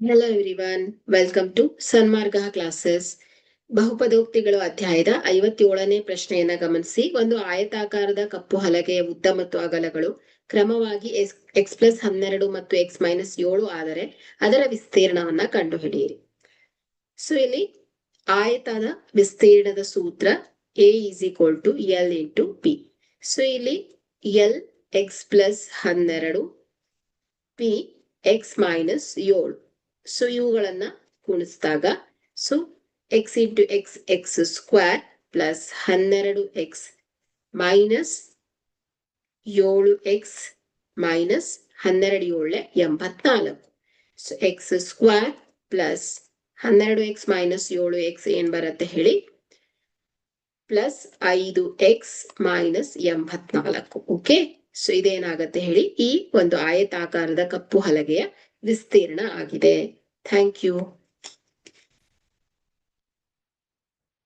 Hello everyone, welcome to Sanmarga classes. ಬಹುಪದೋಕ್ತಿಗಳು ಅಧ್ಯಾಯದ 57ನೇ ಪ್ರಶ್ನೆಯನ್ನ ಗಮನಿಸಿ. ಒಂದು ಆಯತಾಕಾರದ ಕಪ್ಪು ಹಲಗೆಯ ಉದ್ದ ಮತ್ತು ಅಗಲಗಳು ಕ್ರಮವಾಗಿ x+12 ಮತ್ತು x-7 ಆದರೆ ಅದರ ವಿಸ್ತೀರ್ಣವನ್ನ ಕಂಡುಹಿಡಿಯಿರಿ. ಸೊ ಇಲ್ಲಿ ಆಯತದ ವಿಸ್ತೀರ್ಣದ ಸೂತ್ರ a = L × P. ಸೊ ಇಲ್ಲಿ L x+12 P x-7. So ಇವುಗಳನ್ನ ಗುಣಿಸಿದಾಗ so x × x x² plus 12x minus 7x minus 12 84. So x² plus 12x minus 7x ಏನ್ ಬರುತ್ತೆ ಹೇಳಿ, plus 5x minus 84. Okay, so ಇದೇನಾಗತ್ತೆ ಹೇಳಿ, ಈ ಒಂದು ಆಯತಾಕಾರದ ಕಪ್ಪು ಹಲಗೆಯ ವಿಸ್ತೀರ್ಣ ಆಗಿದೆ. Thank you.